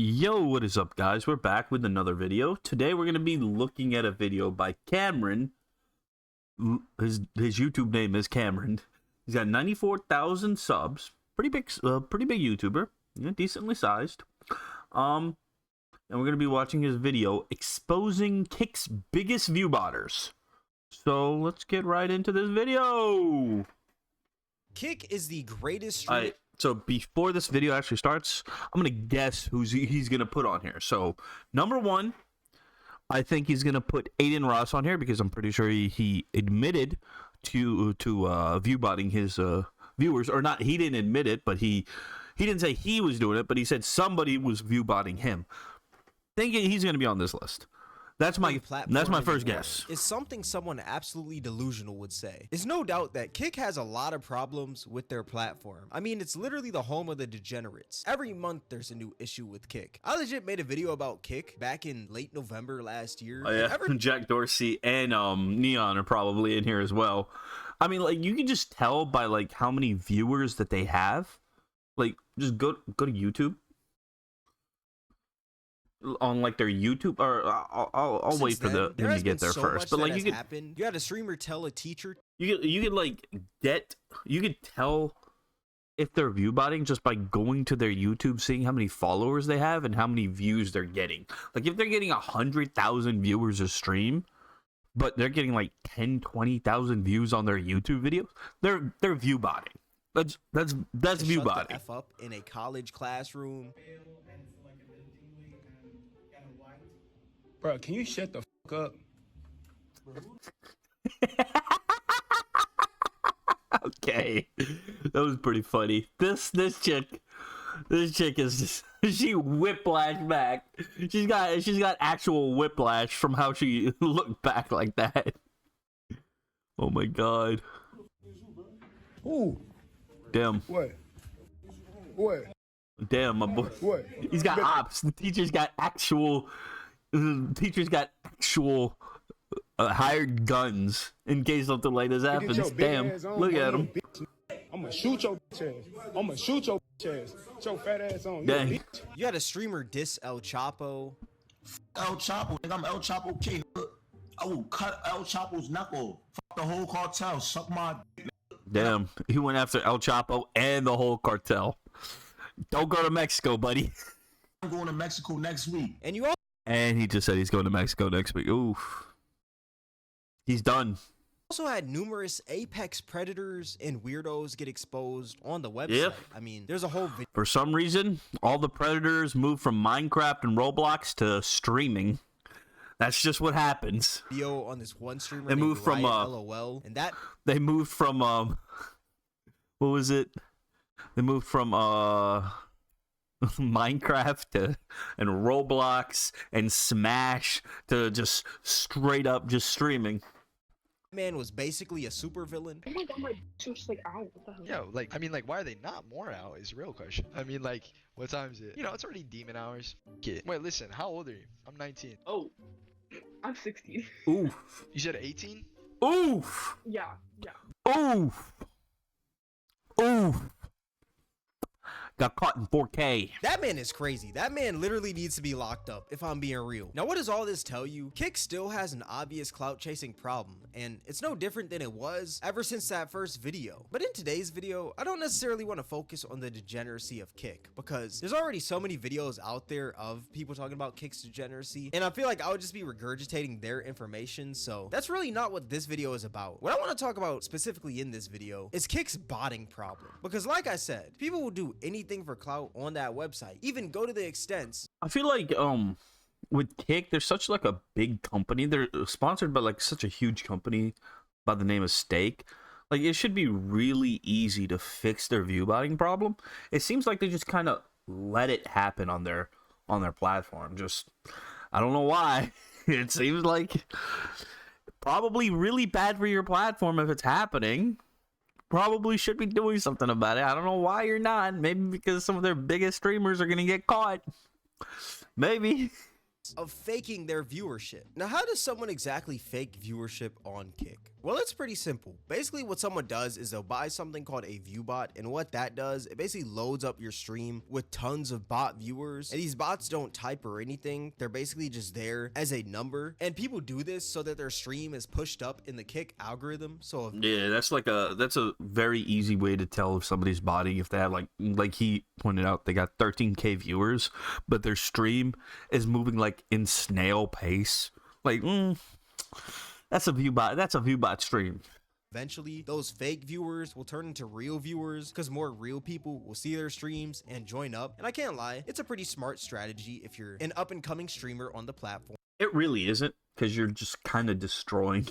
Yo, what is up, guys? We're back with another video. Today we're going to be looking at a video by Cameron. His YouTube name is Cameron. He's got 94,000 subs. Pretty big YouTuber. Yeah, decently sized. And we're going to be watching his video exposing Kick's biggest view botters. So let's get right into this video. Kick is the greatest streamer. So before this video actually starts, I'm gonna guess who's he's gonna put on here. So number one, I think he's gonna put Adin Ross on here because I'm pretty sure he admitted to view botting his viewers, or not. He didn't admit it, but he didn't say he was doing it, but he said somebody was view botting him. Thinking he's gonna be on this list. That's my first guess. Is something someone absolutely delusional would say. There's no doubt that Kick has a lot of problems with their platform. I mean, it's literally the home of the degenerates. Every month there's a new issue with Kick. I legit made a video about Kick back in late November last year. Oh yeah, Jack Dorsey and Neon are probably in here as well. I mean, like, you can just tell by like how many viewers that they have. Like, just go to YouTube. On like their YouTube, or I'll wait for them to get there first. But like, you had a streamer tell a teacher. You could tell if they're view botting just by going to their YouTube, seeing how many followers they have and how many views they're getting. Like, if they're getting 100,000 viewers a stream, but they're getting like 10-20,000 views on their YouTube videos, they're view botting. That's view botting. F up in a college classroom. Bro, can you shut the fuck up? Okay, that was pretty funny. This chick is just, she whiplashed back. She's got actual whiplash from how she looked back like that. Oh my god. Ooh. Damn. What? Damn, my boy. What? He's got ops. The teacher's got actual hired guns in case something like this happens. Damn, look at him. I'm gonna shoot your bitch ass. I'm gonna shoot your bitch ass. Get your fat ass on. Dang. You had a streamer diss El Chapo. El Chapo, nigga, I'm El Chapo King. I will cut El Chapo's knuckle. Fuck the whole cartel. Suck my dick. Damn, he went after El Chapo and the whole cartel. Don't go to Mexico, buddy. I'm going to Mexico next week. And he just said he's going to Mexico next week. Oof. He's done. Also had numerous apex predators and weirdos get exposed on the website. Yep. I mean, there's a whole video. For some reason, all the predators moved from Minecraft and Roblox to streaming. That's just what happens. Video on this one streamer. They moved from LOL, and that they moved from what was it? They moved from Minecraft and Roblox and Smash to just straight up just streaming. Man was basically a super villain. Oh my god, my just like, ow, what the hell? Yo, like, I mean, like, why are they not more out is the real question. I mean, like, what time is it? You know, it's already demon hours. Kid. Wait, listen, how old are you? I'm 19. Oh, I'm 16. Oof. You said 18? Oof. Yeah. Oof. Oof. Got caught in 4K. That man is crazy. That man literally needs to be locked up, if I'm being real. Now, what does all this tell you? Kick still has an obvious clout chasing problem, and it's no different than it was ever since that first video. But in today's video, I don't necessarily want to focus on the degeneracy of Kick, because there's already so many videos out there of people talking about Kick's degeneracy, and I feel like I would just be regurgitating their information, so that's really not what this video is about. What I want to talk about specifically in this video is Kick's botting problem, because like I said, people will do anything for clout on that website, even go to the extents. I feel like with Kick, they're such like a big company. They're sponsored by like such a huge company by the name of Stake. Like, it should be really easy to fix their view botting problem. It seems like they just kind of let it happen on their platform. Just, I don't know why. It seems like probably really bad for your platform if it's happening. Probably should be doing something about it. I don't know why you're not. Maybe because some of their biggest streamers are gonna get caught. Maybe. Of faking their viewership. Now, how does someone exactly fake viewership on Kick? Well, it's pretty simple. Basically, what someone does is they'll buy something called a view bot, and what that does, it basically loads up your stream with tons of bot viewers. And these bots don't type or anything. They're basically just there as a number. And people do this so that their stream is pushed up in the Kick algorithm. So if Yeah, that's a very easy way to tell if somebody's botting. If they have like he pointed out, they got 13K viewers, but their stream is moving like in snail pace. Like, that's a view bot. That's a view bot stream. eventually those fake viewers will turn into real viewers because more real people will see their streams and join up. And I can't lie, it's a pretty smart strategy if you're an up and coming streamer on the platform. It really isn't, because you're just kind of destroying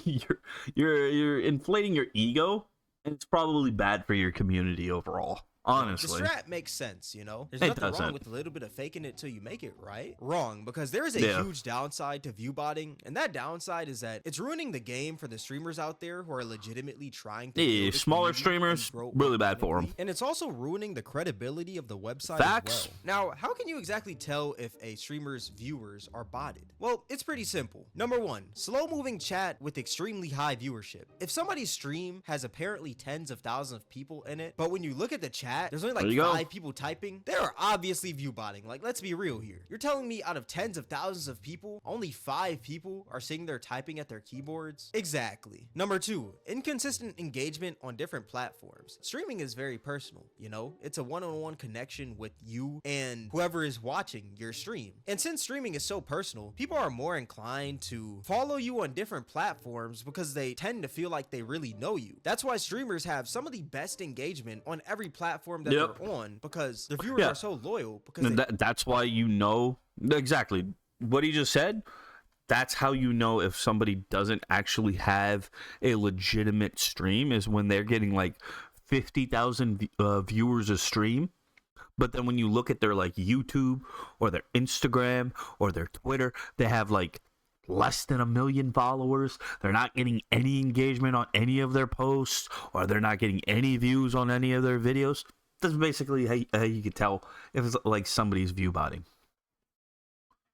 you're inflating your ego, and it's probably bad for your community overall. Honestly, The strat makes sense, you know? There's It nothing wrong doesn't. with a little bit of faking it till you make it, right? Wrong, because there is a Yeah. huge downside to view botting, and that downside is that it's ruining the game for the streamers out there who are legitimately trying to Yeah, build a smaller community streamers, and grow really bad for 'em. organically. And it's also ruining the credibility of the website Facts. as well. Now, how can you exactly tell if a streamer's viewers are botted? Well, it's pretty simple. Number one, slow-moving chat with extremely high viewership. If somebody's stream has apparently tens of thousands of people in it, but when you look at the chat, there's only There like you go. 5 people typing, they are obviously view botting. Like, let's be real here. You're telling me out of tens of thousands of people, only 5 people are sitting there typing at their keyboards? Exactly. Number 2, inconsistent engagement on different platforms. Streaming is very personal, you know? It's a one-on-one connection with you and whoever is watching your stream. And since streaming is so personal, people are more inclined to follow you on different platforms because they tend to feel like they really know you. That's why streamers have some of the best engagement on every platform that Yep. they're on, because the viewers Yeah. are so loyal. Because And that's why you know exactly what he just said. That's how you know if somebody doesn't actually have a legitimate stream, is when they're getting like 50,000 viewers a stream. But then when you look at their like YouTube or their Instagram or their Twitter, they have like less than 1 million followers. They're not getting any engagement on any of their posts, or they're not getting any views on any of their videos. That's basically how you can tell if it's like somebody's view botting.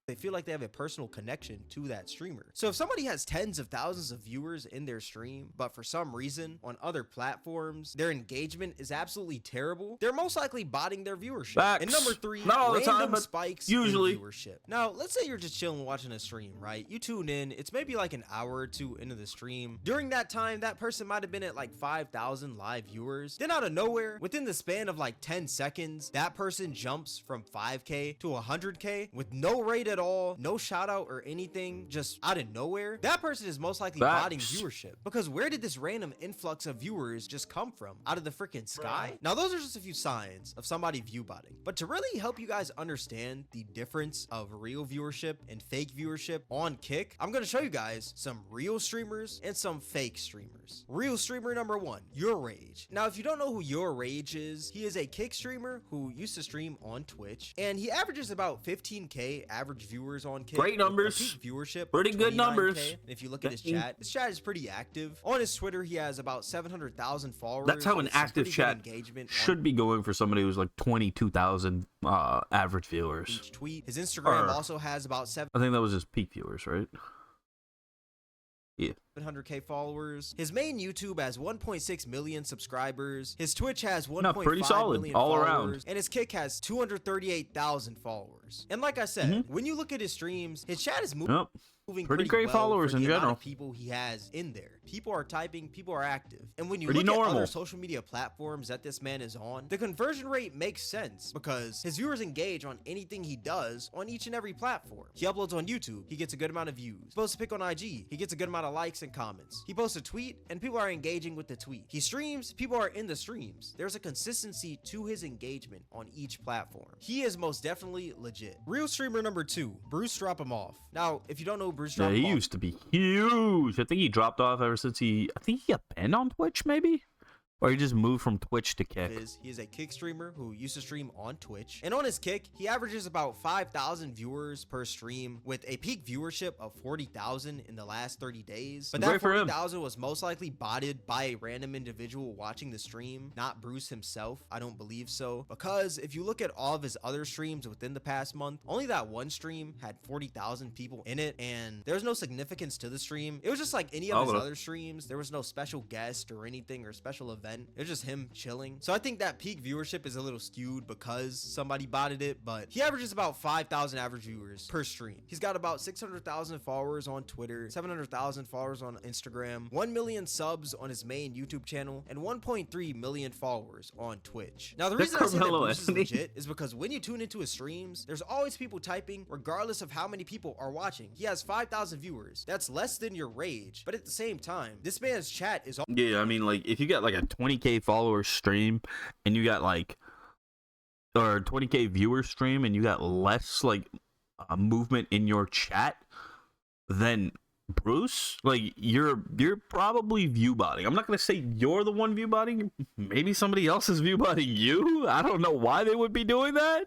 they feel like they have a personal connection to that streamer. So if somebody has tens of thousands of viewers in their stream, but for some reason on other platforms their engagement is absolutely terrible, they're most likely botting their viewership. And Facts. number 3, Not all the random time, but spikes usually. in viewership. Now, let's say you're just chilling watching a stream, right? You tune in, it's maybe like an hour or 2 into the stream. During that time, that person might have been at like 5,000 live viewers. Then out of nowhere, within the span of like 10 seconds, that person jumps from 5K to 100K with no rate at all, no shout out or anything, just out of nowhere. That person is most likely botting Facts. viewership, because where did this random influx of viewers just come from? Out of the freaking sky? Now, those are just a few signs of somebody view botting, but to really help you guys understand the difference of real viewership and fake viewership on Kick, I'm going to show you guys some real streamers and some fake streamers. Real streamer number 1, Your Rage. Now, if you don't know who Your Rage is, he is a Kick streamer who used to stream on Twitch, and he averages about 15K average viewers on Kick. Great with a numbers. peak viewership of Pretty good 29K. numbers. And if you look at his chat is pretty active. On his Twitter, he has about 700,000 followers. That's how an with some active pretty good chat engagement on should be going for somebody who's like 22,000 average viewers. each tweet. His Instagram Or- also has about I think that was his peak viewers, right? 700K followers. His main YouTube has 1.6 million subscribers. His Twitch has 1.5 No, pretty solid, million all followers. around. And his Kick has 238,000 followers. And like I said, when you look at his streams, his chat is moving. Yep. Moving Pretty great well followers for in the amount general. of people he has in there. People are typing, people are active. And when you Pretty look at normal. other social media platforms that this man is on, the conversion rate makes sense because his viewers engage on anything he does on each and every platform. He uploads on YouTube, he gets a good amount of views. He posts a pic on IG, he gets a good amount of likes and comments. He posts a tweet and people are engaging with the tweet. He streams, people are in the streams. There's a consistency to his engagement on each platform. He is most definitely legit. Real streamer number 2, Bruce Drop Him Off. Now, if you don't know Bruce Yeah, Drop Him he Off, used to be huge. I think he dropped off ever since I think he got banned on Twitch, maybe? Or he just moved from Twitch to Kick. He is a Kick streamer who used to stream on Twitch, and on his Kick he averages about 5,000 viewers per stream with a peak viewership of 40,000 in the last 30 days. But that Great for him. 40,000 was most likely botted by a random individual watching the stream, not Bruce himself. I don't believe so, because if you look at all of his other streams within the past month, only that one stream had 40,000 people in it, and there's no significance to the stream. It was just like any of his other streams. There was no special guest or anything or special event. It was just him chilling. So I think that peak viewership is a little skewed because somebody botted it, but he averages about 5,000 average viewers per stream. He's got about 600,000 followers on Twitter, 700,000 followers on Instagram, 1 million subs on his main YouTube channel, and 1.3 million followers on Twitch. Now, the reason I say that Carmelo Bruce is Anthony. legit is because when you tune into his streams, there's always people typing regardless of how many people are watching. He has 5,000 viewers. That's less than your Rage, but at the same time, this man's chat is Yeah, I mean, like, if you got like a 20K follower stream and you got like, or 20K viewer stream and you got less like movement in your chat, then Bruce, like, you're probably view botting. I'm not gonna say you're the one view botting. Maybe somebody else is view botting you. I don't know why they would be doing that.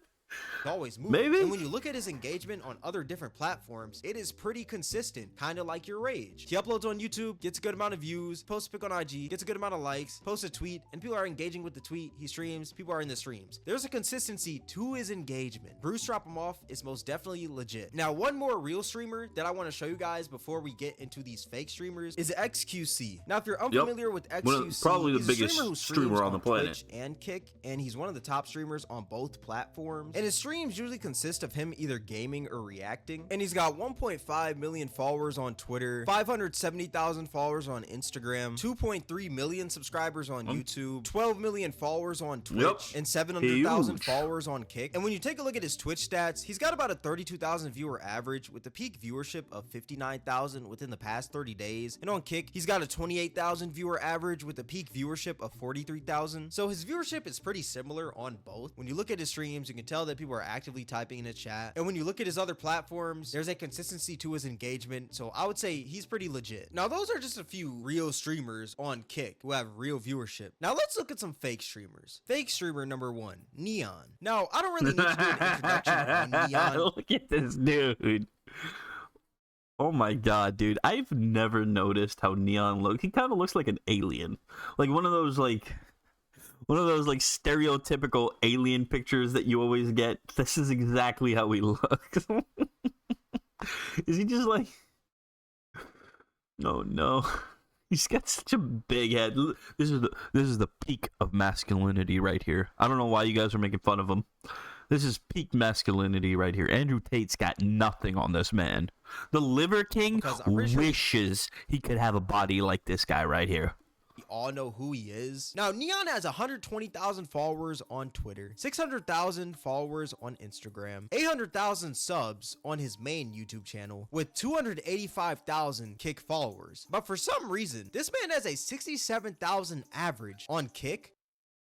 always moving. Maybe. And when you look at his engagement on other different platforms, it is pretty consistent, kind of like your Rage. He uploads on YouTube, gets a good amount of views, posts a pic on IG, gets a good amount of likes, posts a tweet, and people are engaging with the tweet. He streams, people are in the streams. There's a consistency to his engagement. Bruce Drop Him Off is most definitely legit. Now, one more real streamer that I want to show you guys before we get into these fake streamers is XQC. Now, if you're unfamiliar with XQC, probably the he's a biggest streamer who streamer streams on the planet. Twitch and Kick, and he's one of the top streamers on both platforms. And his streams usually consist of him either gaming or reacting. And he's got 1.5 million followers on Twitter, 570,000 followers on Instagram, 2.3 million subscribers on YouTube, 12 million followers on Twitch, and 700,000 Huge. followers on Kick. And when you take a look at his Twitch stats, he's got about a 32,000 viewer average with a peak viewership of 59,000 within the past 30 days. And on Kick, he's got a 28,000 viewer average with a peak viewership of 43,000. So his viewership is pretty similar on both. When you look at his streams, you can tell that people are actively typing in the chat. And when you look at his other platforms, there's a consistency to his engagement. So I would say he's pretty legit. Now, those are just a few real streamers on Kick who have real viewership. Now, let's look at some fake streamers. Fake streamer number one, Neon. Now, I don't really need to do an introduction on Neon. Look at this dude. Oh my god, dude. I've never noticed how Neon looks. He kind of looks like an alien. Like one of those stereotypical alien pictures that you always get. This is exactly how he looks. Is he just like... No. He's got such a big head. This is the peak of masculinity right here. I don't know why you guys are making fun of him. This is peak masculinity right here. Andrew Tate's got nothing on this man. The Liver King Because I'm pretty sure- wishes he could have a body like this guy right here. We all know who he is. Now, Neon has 120,000 followers on Twitter, 600,000 followers on Instagram, 800,000 subs on his main YouTube channel, with 285,000 Kick followers. But for some reason, this man has a 67,000 average on Kick.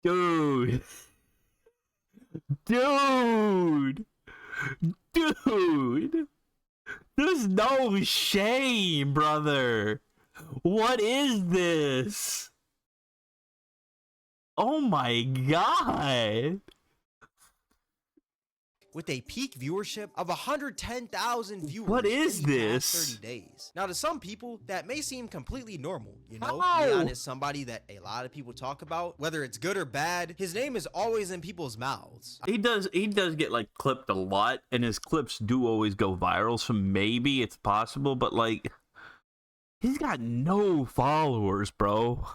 Dude. There's no shame, brother. What is this? Oh my god. With a peak viewership of 110,000 viewers. What is in the past this? 30 days. Now, to some people, that may seem completely normal. You know, How? Neon is somebody that a lot of people talk about, whether it's good or bad. His name is always in people's mouths. He does get like clipped a lot, and his clips do always go viral, so maybe it's possible, but like he's got no followers, bro.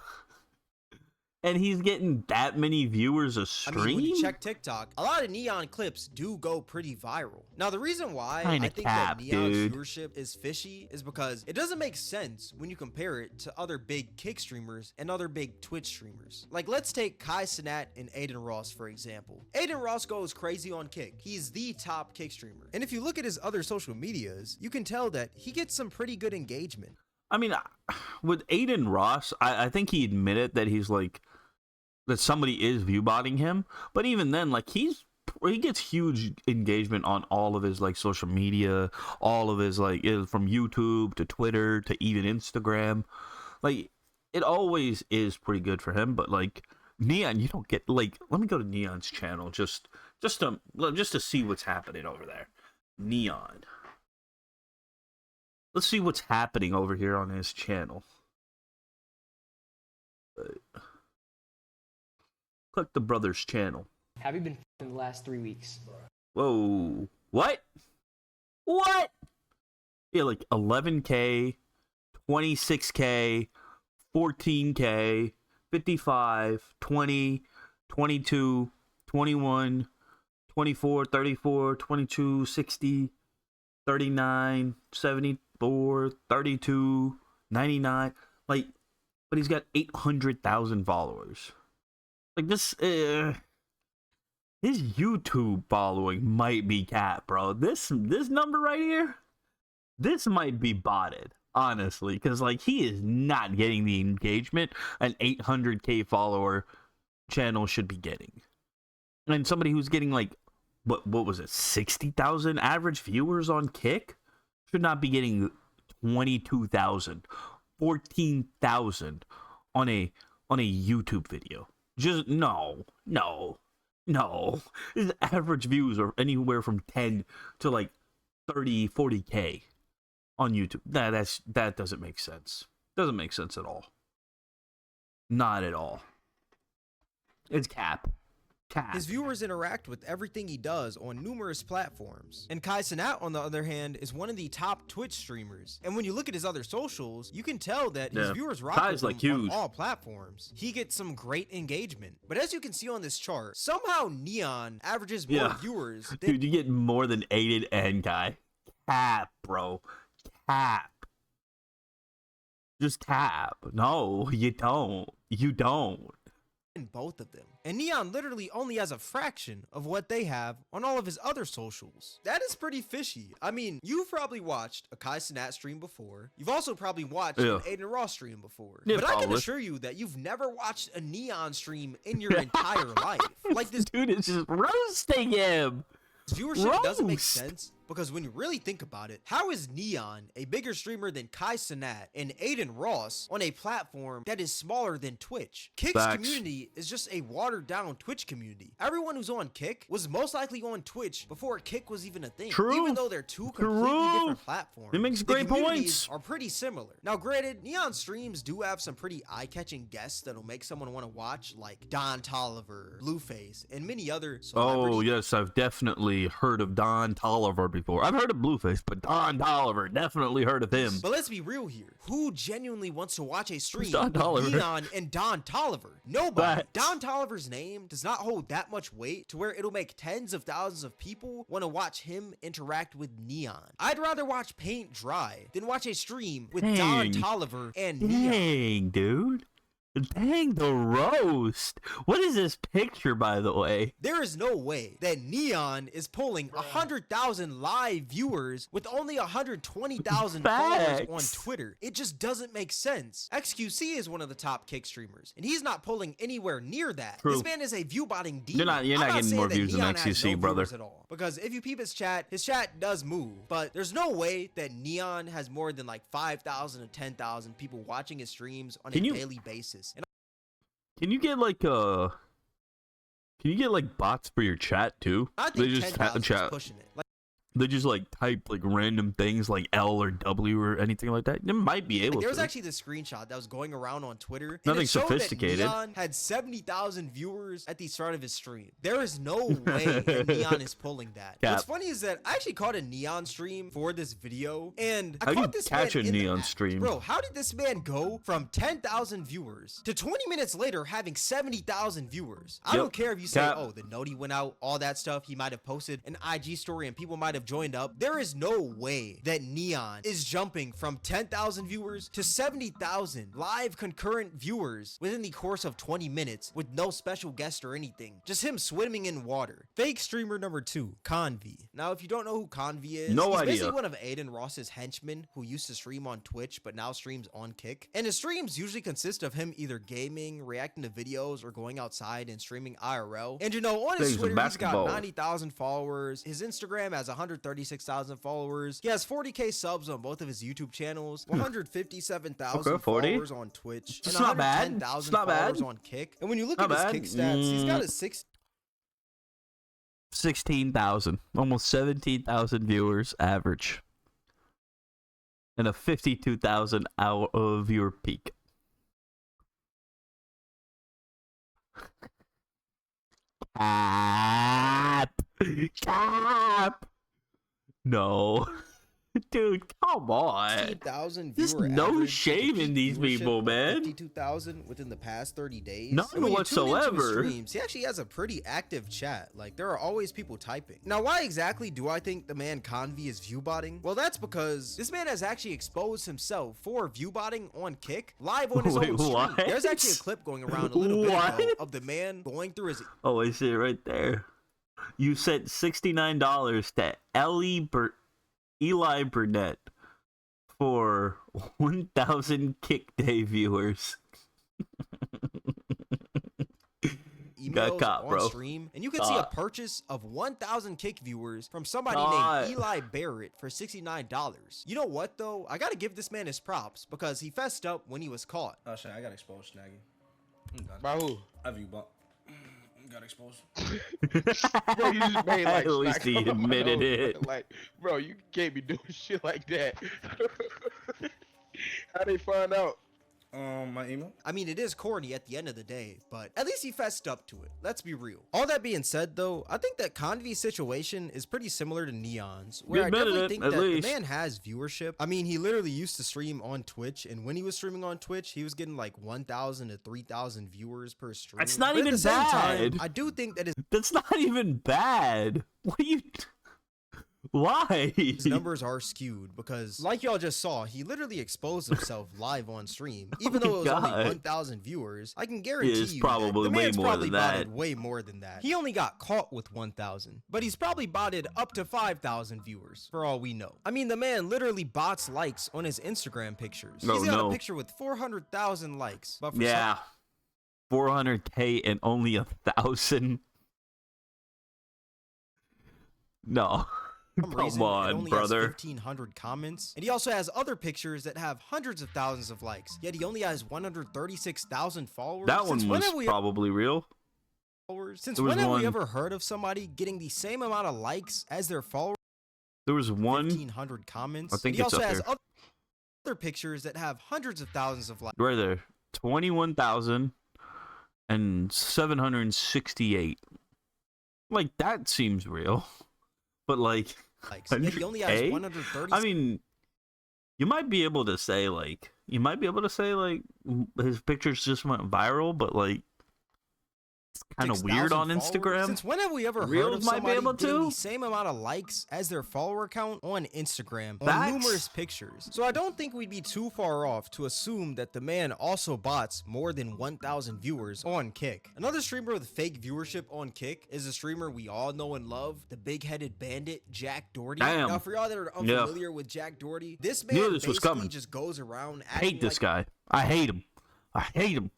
And he's getting that many viewers a I stream? mean, when you check TikTok, a lot of Neon clips do go pretty viral. Now, the reason why Kinda I think cap, that Neon's dude. viewership is fishy is because it doesn't make sense when you compare it to other big Kick streamers and other big Twitch streamers. Like, let's take Kai Cenat and Aiden Ross, for example. Aiden Ross goes crazy on Kick. He's the top Kick streamer. And if you look at his other social medias, you can tell that he gets some pretty good engagement. I mean, with Aiden Ross, I think he admitted that he's like that somebody is viewbotting him, but even then, like he gets huge engagement on all of his like social media, all of his like from YouTube to Twitter to even Instagram. Like it always is pretty good for him. But like Neon, you don't get like. Let me go to Neon's channel just to see what's happening over there. Neon. Let's see what's happening over here on his channel. Click the brother's channel. Have you been in the last 3 weeks? Whoa. What? What? Yeah, like 11K, 26K, 14K, 55, 20, 22, 21, 24, 34, 22, 60, 39, 74, 32, 99. Like, but he's got 800,000 followers. Like this, his YouTube following might be cap, bro. This number right here, this might be botted, honestly, because like he is not getting the engagement an 800K follower channel should be getting, and somebody who's getting like what was it, 60,000 average viewers on Kick should not be getting 22,000, 14,000 on a YouTube video. Just no. His average views are anywhere from 10 to like 30, 40K on YouTube. That doesn't make sense. Doesn't make sense at all. Not at all. It's cap. His viewers interact with everything he does on numerous platforms. And Kai Cenat, on the other hand, is one of the top Twitch streamers. And when you look at his other socials, you can tell that his viewers rock with him on all platforms. He gets some great engagement. But as you can see on this chart, somehow Neon averages more viewers than— Dude, you get more than Aiden and Kai. Cap, bro. Cap. Just cap. No, you don't. You don't. in both of them. And Neon literally only has a fraction of what they have on all of his other socials. That is pretty fishy. I mean, you've probably watched a Kai Cenat stream before. You've also probably watched an Aiden Ross stream before. Yeah, but I can assure you that you've never watched a Neon stream in your entire life. Like, this dude is just roasting him. Viewership doesn't make sense because when you really think about it, how is Neon a bigger streamer than Kai Cenat and Aiden Ross on a platform that is smaller than Twitch? Kick's community is just a watered down Twitch community. Everyone who's on Kick was most likely on Twitch before Kick was even a thing. Even though they're two completely different platforms. It makes great points. Are pretty similar. Now, granted, Neon streams do have some pretty eye-catching guests that'll make someone want to watch, like Don Toliver, Blueface, and many other celebrities. Oh yes, I've definitely heard of Don Toliver before. I've heard of Blueface, but Don Toliver, definitely heard of him. But let's be real here. Who genuinely wants to watch a stream Don Toliver? with Neon and Don Toliver? Nobody. Don Toliver's name does not hold that much weight to where it'll make tens of thousands of people want to watch him interact with Neon. I'd rather watch paint dry than watch a stream with Don Toliver and Neon. Dang, dude. Dang, the roast. What is this picture, by the way? There is no way that Neon is pulling 100,000 live viewers with only 120,000 followers on Twitter. It just doesn't make sense. XQC is one of the top Kick streamers, and he's not pulling anywhere near that. This man is a view-botting demon. You're not getting more views than XQC, brother. At all. Because if you peep his chat does move, but there's no way that Neon has more than like 5,000 to 10,000 people watching his streams on a daily basis. Can you get like bots for your chat too? I think they just chat. Pushing it. They just like type like random things like L or W or anything like that. They might be able to. There was actually this screenshot that was going around on Twitter. Nothing and it showed sophisticated. That Neon had 70,000 viewers at the start of his stream. There is no way that Neon is pulling that. What's funny is that I actually caught a Neon stream for this video, and I caught this man in Neon stream. Bro, how did this man go from 10,000 viewers to 20 minutes later having 70,000 viewers? I don't care if you say, oh, the Noti went out, all that stuff. He might have posted an IG story and people might have joined up. There is no way that Neon is jumping from 10,000 viewers to 70,000 live concurrent viewers within the course of 20 minutes with no special guest or anything. Just him swimming in water. Fake streamer number 2, Convi. Now, if you don't know who Convi is, he's basically one of Aiden Ross's henchmen who used to stream on Twitch but now streams on Kick. And his streams usually consist of him either gaming, reacting to videos, or going outside and streaming IRL. And you know, on his Twitter, he's got 90,000 followers. His Instagram has 100,000 136,000 followers. He has 40K subs on both of his YouTube channels, 157,000 Okay, 40. followers on Twitch, It's and not bad. 110,000 It's not bad. followers on Kick. And when you look Not at his bad. Kick stats, he's got a 16,000, almost 17,000 viewers average, and a 52,000 hour viewer peak. Cap. No. Dude, come on. 15,000 There's viewer no average with a shame in peak these viewership people, of man. 52,000 within the past 30 days. None And when you tune into his whatsoever. streams, he actually has a pretty active chat. Like, there are always people typing. Now, why exactly do I think the man Convi is viewbotting? Well, that's because this man has actually exposed himself for viewbotting on Kick live on his Wait, own stream. what? There's actually a clip going around a little bit ago What? of the man going through his Oh, I see it right there. You sent $69 to Eli Burnett for 1,000 Kick Day viewers. Got emails caught, on bro. stream, and you can see a purchase of 1,000 Kick viewers from somebody God. named Eli Barrett for $69. You know what though? I gotta give this man his props because he fessed up when he was caught. Oh shit, I got exposed, Snaggy. I'm done. By who? I view bump. Got exposed. Bro, you just made like At least smack he on my admitted nose, it. bro. Like, bro, you can't be doing shit like that. How they find out? My email. I mean, it is corny at the end of the day, but at least he fessed up to it. Let's be real. All that being said, though, I think that Convi's situation is pretty similar to Neon's, where I admitted definitely it, think at that the least. man has viewership. I mean, he literally used to stream on Twitch, and when he was streaming on Twitch, he was getting like 1,000 to 3,000 viewers per stream. That's not But at even the same time, bad. I do think that his That's not even bad. What are you... Why? his numbers are skewed because, like y'all just saw, he literally exposed himself live on stream. Even though it was only God. 1,000 viewers, I can guarantee It's you probably that the way man's more probably than that. botted way more than that. He only got caught with 1,000, but he's probably botted up to 5,000 viewers for all we know. I mean, the man literally bots likes on his Instagram pictures. Oh, He's got no. a picture with 400,000 likes, but for Yeah. 400K and only 1,000. No. some reason, Come it on, only brother. has 1,500 comments, and he also has other pictures that have hundreds of thousands of likes. Yet he only has 136,000 followers. That one Since was when have we probably real. Since there was when have we one- ever heard of somebody getting the same amount of likes as their followers? There was one 1,500 comments. I think and he it's also up has there. other pictures that have hundreds of thousands of likes. right there. 21,000 and 768. Like, that seems real. But, like, Yet he only has 100K? 130. I mean, you might be able to say, his pictures just went viral, but, like, it's kind of weird 6,000 on followers? Instagram. Since when have we ever heard Reels of might be somebody able getting to. the same amount of likes as their follower count on Instagram on Facts. numerous pictures? So I don't think we'd be too far off to assume that the man also bots more than 1,000 viewers on Kick. Another streamer with fake viewership on Kick is a streamer we all know and love, the big-headed bandit Jack Doherty. Damn. Now, for y'all that are unfamiliar with Jack Doherty, this Knew man this was basically coming. just goes around I acting hate this like guy. I hate him. I hate him.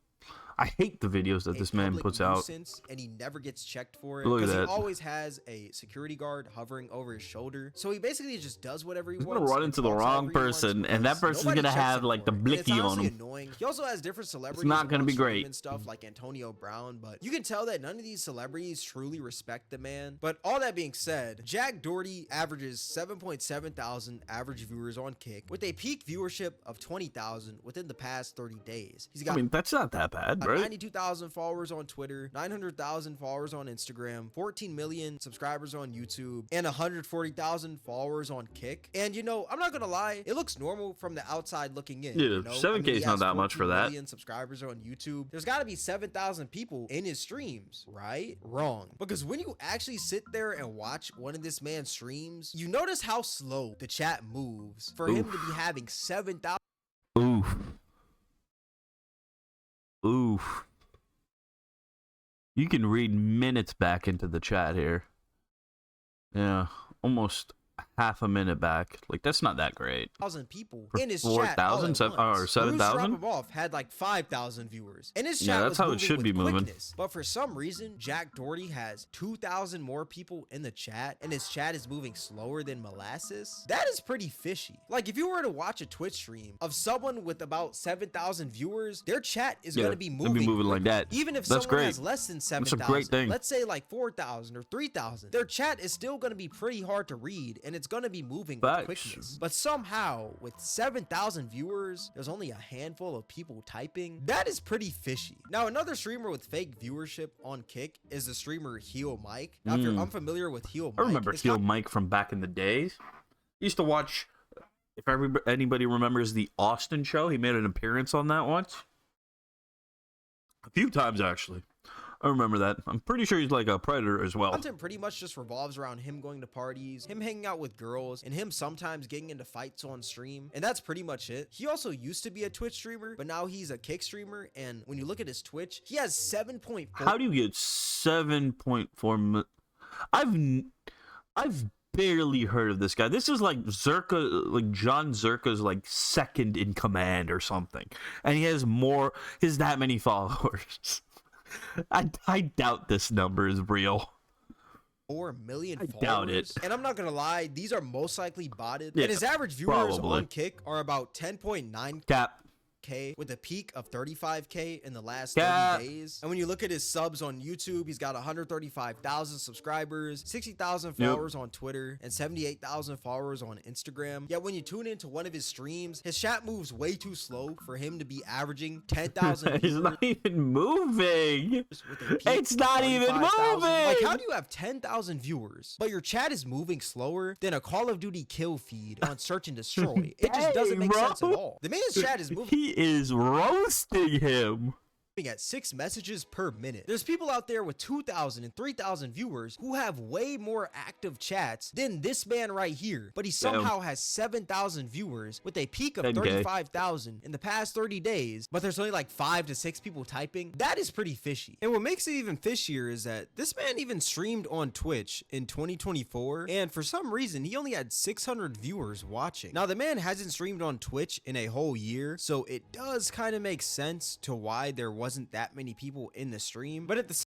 I hate the videos that a this man public puts out. nuisance, and he never gets checked for it Look at because he that. always has a security guard hovering over his shoulder. So he basically just does whatever he He's wants. gonna run and into the talks wrong however he wants person, and that because person's nobody gonna checks have, him like, for the it. And it's blicky on honestly him. annoying. He also has different celebrities not gonna on be stream great. and stuff like Antonio Brown, but you can tell that none of these celebrities truly respect the man. But all that being said, Jack Doherty averages 7.7 thousand average viewers on Kick with a peak viewership of 20,000 within the past 30 days. He's got I mean, that's not that bad, right? 92,000 followers on Twitter, 900,000 followers on Instagram, 14 million subscribers on YouTube, and 140,000 followers on Kick. And you know, I'm not gonna lie, it looks normal from the outside looking in. Yeah, you know? 7K is he not has that much for 14 that. million subscribers on YouTube. There's gotta be 7,000 people in his streams, right? Wrong. Because when you actually sit there and watch one of this man's streams, you notice how slow the chat moves for him to be having 7,000 Oof. Oof. You can read minutes back into the chat here. Yeah, almost half a minute back. Like, that's not that great. 1,000 people For in his 4,000, chat all at or once. 7,000? Bruce Rapopov had like 5,000 viewers, and his chat Yeah, that's was how it moving should with be moving. quickness. But for some reason, Jack Doherty has 2,000 more people in the chat, and his chat is moving slower than molasses. That is pretty fishy. Like, if you were to watch a Twitch stream of someone with about 7,000 viewers, their chat is going to be it'd moving like that. even if That's someone great. has less than That's a 7,000, great thing. let's say like 4,000 or 3,000, their chat is still going to be pretty hard to read, and it's going to be moving with Facts. quickness. But somehow, with 7,000 viewers, there's only a handful of people typing. That is pretty fishy. Now, another streamer with fake viewership on Kick is the streamer Heel Mike. Now, if you're unfamiliar with Heel Mike, I remember it's Heel Mike from back in the days. Used to watch, if anybody remembers the Austin show, he made an appearance on that once. A few times, actually. I remember that. I'm pretty sure he's like a predator as well. content pretty much just revolves around him going to parties, him hanging out with girls, and him sometimes getting into fights on stream. And that's pretty much it. He also used to be a Twitch streamer, but now he's a Kick streamer. And when you look at his Twitch, he has 7.4. How do you get 7.4 I've barely heard of this guy. This is like Zerka, like John Zerka's like second in command or something. And he has that many followers. I doubt this number is real. 4 million I followers. doubt it. And I'm not gonna lie, these are most likely botted. Yeah, and his average viewers probably. on Kick are about 10.9K Cap. with a peak of 35K in the last Cap. 30 days. And when you look at his subs on YouTube, he's got 135,000 subscribers, 60,000 followers on Twitter, and 78,000 followers on Instagram. Yet when you tune into one of his streams, his chat moves way too slow for him to be averaging 10,000 He's not even moving. with a peak It's not of even 35,000. moving. Like, how do you have 10,000 viewers, but your chat is moving slower than a Call of Duty kill feed on Search and Destroy? It just doesn't Dang, make bro. sense at all. The man's chat is moving He is roasting him. at 6 messages per minute. There's people out there with 2,000 and 3,000 viewers who have way more active chats than this man right here, but he somehow has 7,000 viewers with a peak of 10K. 35,000 in the past 30 days, but there's only like 5 to 6 people typing. That is pretty fishy. And what makes it even fishier is that this man even streamed on Twitch in 2024, and for some reason he only had 600 viewers watching. Now, the man hasn't streamed on Twitch in a whole year, so it does kind of make sense to why there wasn't that many people in the stream. But at the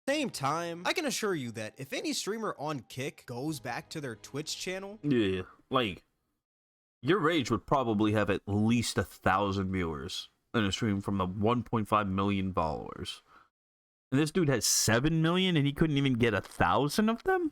same time, I can assure you that if any streamer on Kick goes back to their Twitch channel, Yeah, like your rage would probably have at least 1,000 viewers in a stream from the 1.5 million followers. And this dude has 7 million, and he couldn't even get 1,000 of them.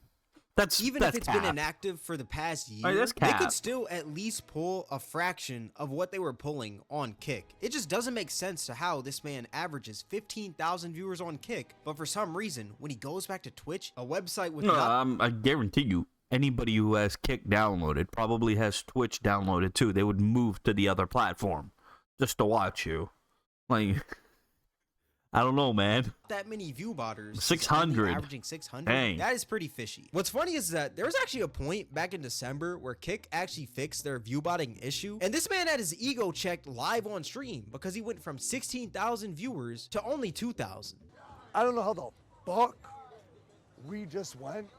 That's even that's if it's cap. been inactive for the past year, Right, that's they cap. could still at least pull a fraction of what they were pulling on Kick. It just doesn't make sense to how this man averages 15,000 viewers on Kick, but for some reason, when he goes back to Twitch, a website with No, not I guarantee you, anybody who has Kick downloaded probably has Twitch downloaded too. They would move to the other platform just to watch you. Like, I don't know, man. that many view botters, 600. averaging 600. Dang. That is pretty fishy. What's funny is that there was actually a point back in December where Kick actually fixed their view botting issue, and this man had his ego checked live on stream because he went from 16,000 viewers to only 2,000. I don't know how the fuck we just went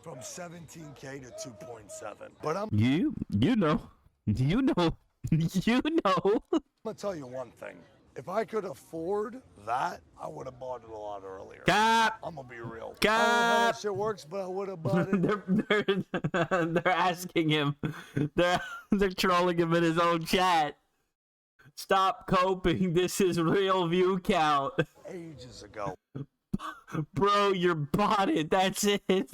from 17K to 2.7. But I'm You know. You know. You know. gonna tell you one thing. If I could afford that, I would have bought it a lot earlier. Cap. I'm gonna be real. I don't know how Cap. that shit works, but I would have bought it. they're asking him. They're trolling him in his own chat. Stop coping. This is real view count. Ages ago. Bro, you're botted. That's it.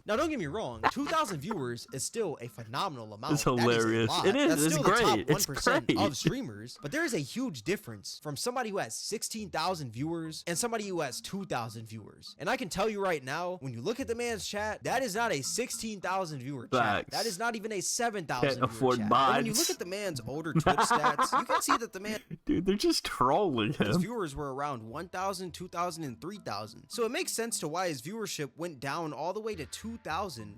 Now, don't get me wrong, 2,000 viewers is still a phenomenal amount. It's That is a hilarious. lot. It is. That's It's still the top great. It's 1% great. of streamers. But there is a huge difference from somebody who has 16,000 viewers and somebody who has 2,000 viewers. And I can tell you right now, when you look at the man's chat, that is not a 16,000 viewer chat. Facts. That is not even a 7,000 Can't viewer afford chat. And when you mods. look at the man's older Twitch stats, you can see that the man Dude, they're just trolling his him. viewers were around 1,000, 2,000, and 3,000. So it makes sense to why his viewership went down all the way to 2,000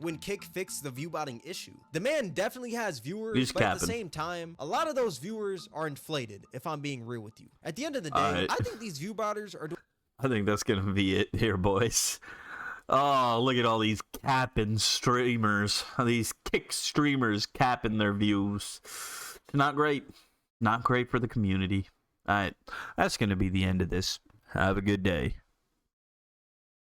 when Kick fixed the view botting issue. The man definitely has viewers, He's but at the capping. same time, a lot of those viewers are inflated, if I'm being real with you. At the end of the day, Alright. I think these view botters are doing I think that's gonna be it here, boys. Oh, look at all these capping streamers. These kick streamers capping their views. Not great. Not great for the community. All right. That's going to be the end of this. Have a good day.